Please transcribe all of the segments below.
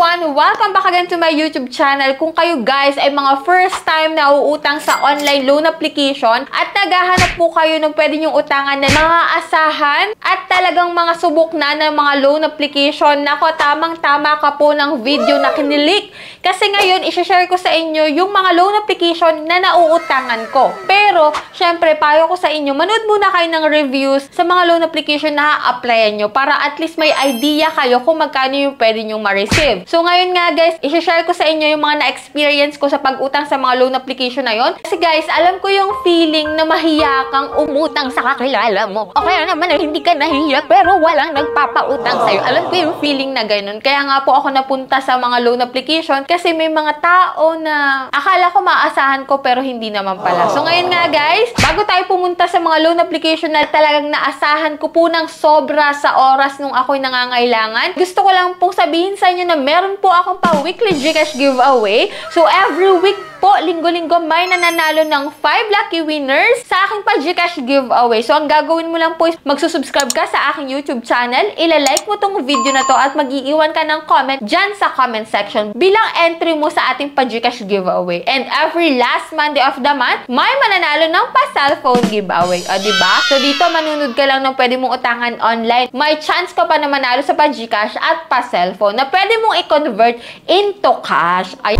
everyone! Welcome back again to my YouTube channel. Kung kayo guys ay mga first time na uutang sa online loan application at naghahanap po kayo ng pwede nyong utangan na mga asahan at talagang mga subok na ng mga loan application, nako, tamang-tama ka po ng video na kinilik. Kasi ngayon, isashare ko sa inyo yung mga loan application na nauutangan ko. Pero, syempre, payo ko sa inyo, manood muna kayo ng reviews sa mga loan application na applyan nyo para at least may idea kayo kung magkano yung pwede nyong ma-receive. So, ngayon nga guys, isashare ko sa inyo yung mga na-experience ko sa pag-utang sa mga loan application na yon. Kasi guys, alam ko yung feeling na mahiya kang umutang sa kakilala mo. O kaya naman, hindi ka nahiya pero walang nagpapautang sa'yo. Alam ko yung feeling na ganun. Kaya nga po ako napunta sa mga loan application kasi may mga tao na akala ko maasahan ko pero hindi naman pala. So, ngayon nga guys, bago tayo pumunta sa mga loan application na talagang naasahan ko po ng sobra sa oras nung ako'y nangangailangan, gusto ko lang pong sabihin sa inyo na meron po akong pa-weekly Gcash giveaway. So, every week po, linggo-linggo, may nananalo ng 5 lucky winners sa aking pa-Gcash giveaway. So, ang gagawin mo lang po is magsusubscribe ka sa aking YouTube channel, ilalike mo tong video na to at mag-iiwan ka ng comment dyan sa comment section bilang entry mo sa ating pa-Gcash giveaway. And every last Monday of the month, may mananalo ng pa-cellphone giveaway. O, diba? So, dito, manunod ka lang ng pwede mong utangan online. May chance ka pa na manalo sa pa-Gcash at pa-cellphone na pwede mong i-convert into cash. Ay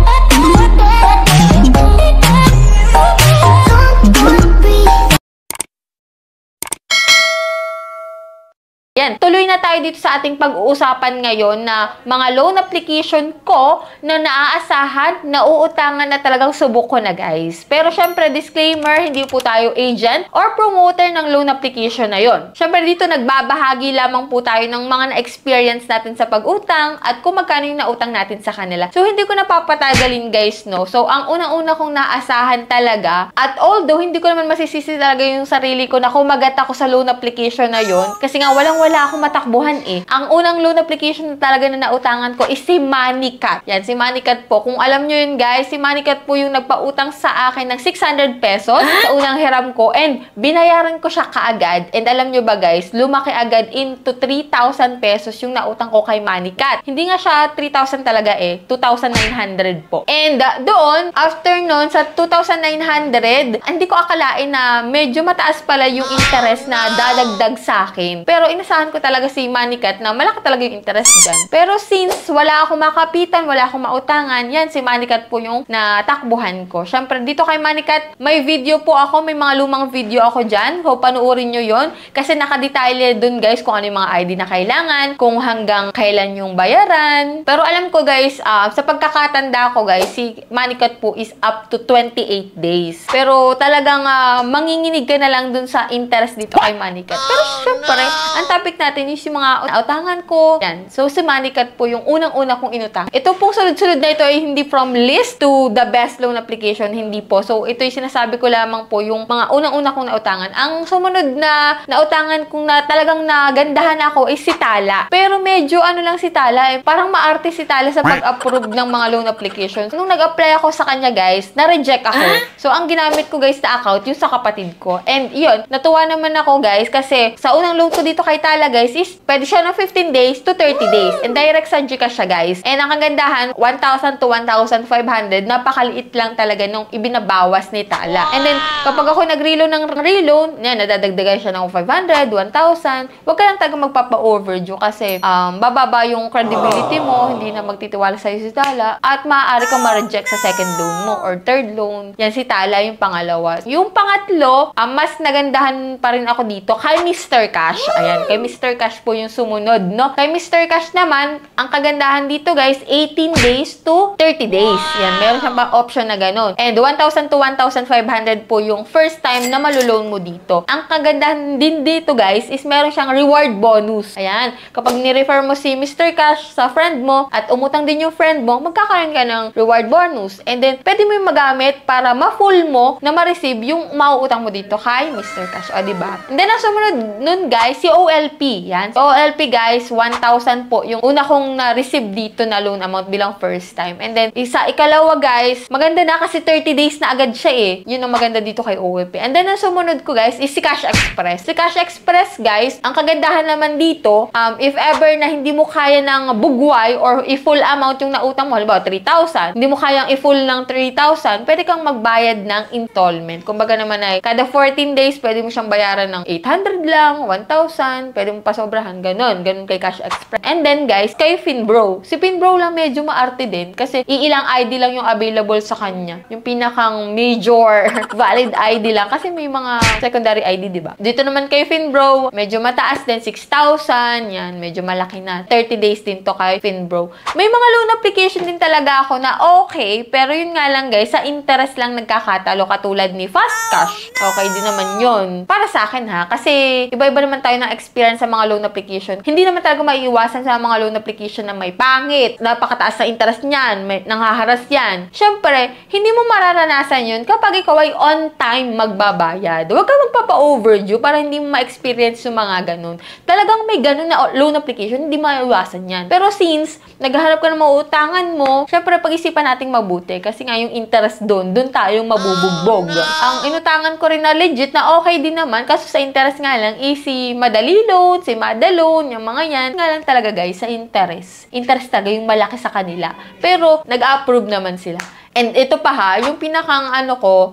yan, tuloy na tayo dito sa ating pag-uusapan ngayon na mga loan application ko na naaasahan, nauutangan na talagang subok ko na guys. Pero syempre, disclaimer, hindi po tayo agent or promoter ng loan application na yon. Syempre dito, nagbabahagi lamang po tayo ng mga na-experience natin sa pag-utang at kung magkano yung nautang natin sa kanila. So, hindi ko napapatagalin guys, no? So, ang unang-una kong naasahan talaga, at although hindi ko naman masisisi talaga yung sarili ko na kumagat ako sa loan application na yon, kasi nga wala akong matakbuhan eh. Ang unang loan application na talaga na nautangan ko is si Moneycat. Yan, si Moneycat po. Kung alam nyo yun guys, si Moneycat po yung nagpautang sa akin ng 600 pesos sa unang hiram ko and binayaran ko siya kaagad. And alam nyo ba guys, lumaki agad into 3,000 pesos yung nautang ko kay Moneycat. Hindi nga siya 3,000 talaga eh, 2,900 po. And doon, after nun, sa 2,900, hindi ko akalain na medyo mataas pala yung interest na dadagdag sa akin. Pero inasahan ko talaga si Moneycat na malaki talaga yung interest dyan. Pero since wala akong makapitan, wala akong mautangan, yan, si Moneycat po yung natakbuhan ko. Syempre, dito kay Moneycat, may video po ako, may mga lumang video ako dyan. So, panuorin nyo yon kasi nakadetalye dun guys kung ano yung mga ID na kailangan, kung hanggang kailan yung bayaran. Pero alam ko guys, sa pagkakatanda ko guys, si Moneycat po is up to 28 days. Pero talagang manginginig ka na lang dun sa interest dito kay Moneycat. Pero syempre, ang topic natin is yung mga utangan ko. Yan. So, si Moneycat po yung unang-una kong inutang. Ito pong sunod-sunod na ito ay hindi from list to the best loan application. Hindi po. So, ito yung sinasabi ko lamang po yung mga unang-una kong nautangan. Ang sumunod na nautangan kong na talagang nagandahan ako is si Tala. Pero medyo ano lang si Tala eh. Parang maarte si Tala sa pag-approve ng mga loan applications. Nung nag-apply ako sa kanya guys, na-reject ako. So, ang ginamit ko guys na account, yung sa kapatid ko. And yun, natuwa naman ako guys kasi sa unang loan ko dito kay Tala guys is pwede siya ng 15 days to 30 days. And direct sa Gcash siya guys. And ang kagandahan, 1,000 to 1,500. Napakaliit lang talaga nung ibinabawas ni Tala. And then, kapag ako nag-reloan ng reloan, yan, nadadagdagan siya ng 500, 1,000. Huwag ka lang talaga magpapa-overdue kasi bababa yung credibility mo, hindi na magtitiwala sa'yo si Tala. At maaari kang ma-reject sa second loan mo or third loan. Yan si Tala yung pangalawa. Yung pangatlo, mas nagandahan pa rin ako dito kay Mr. Cash. Ayan, kay Mr. Cash po yung sumunod, no? Kay Mr. Cash naman, ang kagandahan dito, guys, 18 days to 30 days. Yan, meron siyang option na ganun. And 1,000 to 1,500 po yung first time na maluloan mo dito. Ang kagandahan din dito, guys, is meron siyang reward bonus. Ayan, kapag ni-refer mo si Mr. Cash sa friend mo at umutang din yung friend mo, magkakaroon ka ng reward bonus. And then, pwede mo yung magamit para ma-full mo na ma-receive yung mauutang mo dito kay Mr. Cash. O, diba? And then, ang sumunod nun, guys, si OLP. Yan. So, OLP guys, 1,000 po yung una kong na-receive dito na loan amount bilang first time. And then, ikalawa guys, maganda na kasi 30 days na agad siya eh. Yun ang maganda dito kay OLP. And then, ang sumunod ko guys is si Cash Express. Si Cash Express guys, ang kagandahan naman dito, if ever na hindi mo kaya ng bugway or i-full amount yung nautang mo, halimbawa 3,000, hindi mo kayang i-full ng 3,000, pwede kang magbayad ng installment. Kumbaga naman ay kada 14 days, pwede mo siyang bayaran ng 800 lang, 1,000, pwede mo pasobrahan, ganun kay Cash Express. And then guys, kay Finbro. Si Finbro lang medyo maarte din kasi iilang ID lang yung available sa kanya. Yung pinakang major valid ID lang kasi may mga secondary ID, diba? Dito naman kay Finbro, medyo mataas din, 6,000, yan, medyo malaki na. 30 days din to kay Finbro. May mga loan application din talaga ako na okay, pero yun nga lang guys, sa interest lang nagkakatalo katulad ni Fast Cash. Okay din naman yun. Para sa akin ha, kasi iba-iba naman tayo ng experience sa mga loan application. Hindi naman talaga maiiwasan sa mga loan application na may pangit, napakataas na interest niyan, may nanghaharas yan. Siyempre, hindi mo mararanasan yun kapag ikaw ay on time magbabayad. Huwag kang magpapa-overdue para hindi mo ma-experience yung mga ganun. Talagang may ganun na loan application, hindi maiiwasan yan. Pero since naghahanap ka ng mauutangan mo, siyempre pag-isipan nating mabuti kasi nga yung interest doon tayong mabubugbog. Ang inutangan ko rin na legit na okay din naman kaso sa interest nga lang easy madali loan, si Mada loan, yung mga yan. Nga lang talaga guys sa interest. Interest talaga yung malaki sa kanila. Pero nag-approve naman sila. And ito pa ha, yung pinakang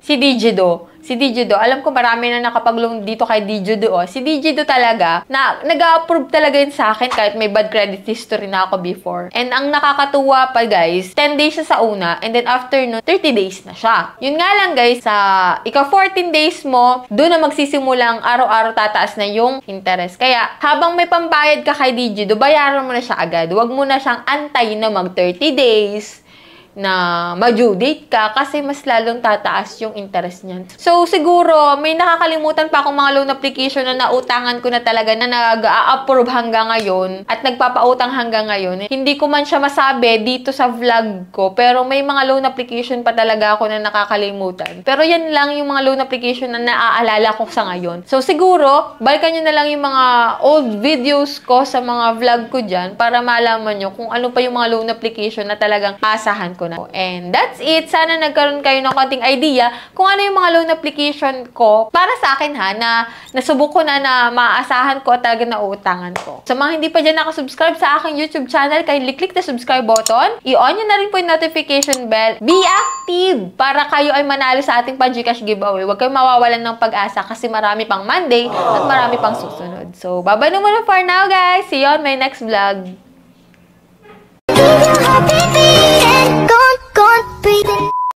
si Digido. Si Digido, alam ko marami na nakapag-loan dito kay Digido. Si Digido talaga, nag-approve talaga yun sa akin kahit may bad credit history na ako before. And ang nakakatuwa pa guys, 10 days siya sa una, and then after no, 30 days na siya. Yun nga lang guys, sa ika-14 days mo, doon na magsisimulang araw-araw tataas na yung interest. Kaya, habang may pambayad ka kay Digido, bayaran mo na siya agad. Huwag mo na siyang antayin na mag 30 days na ma-due date ka kasi mas lalong tataas yung interest niyan. So, siguro, may nakakalimutan pa akong mga loan application na nautangan ko na talaga na nag-a-approve hanggang ngayon at nagpapautang hanggang ngayon. Hindi ko man siya masabi dito sa vlog ko, pero may mga loan application pa talaga ako na nakakalimutan. Pero yan lang yung mga loan application na naaalala ko sa ngayon. So, siguro, balikan nyo na lang yung mga old videos ko sa mga vlog ko dyan para malaman nyo kung ano pa yung mga loan application na talagang asahan ko na. And that's it. Sana nagkaroon kayo ng konting idea kung ano yung mga loan application ko para sa akin ha, na nasubok ko na maaasahan ko at talaga nauutangan ko. Sa mga hindi pa dyan nakasubscribe sa aking YouTube channel, kindly click the subscribe button. I-on nyo na rin po yung notification bell. Be active para kayo ay manalo sa ating Gcash giveaway. Huwag kayong mawawalan ng pag-asa kasi marami pang Monday at marami pang susunod. So, bye-bye na muna for now guys. See you on my next vlog. Breathing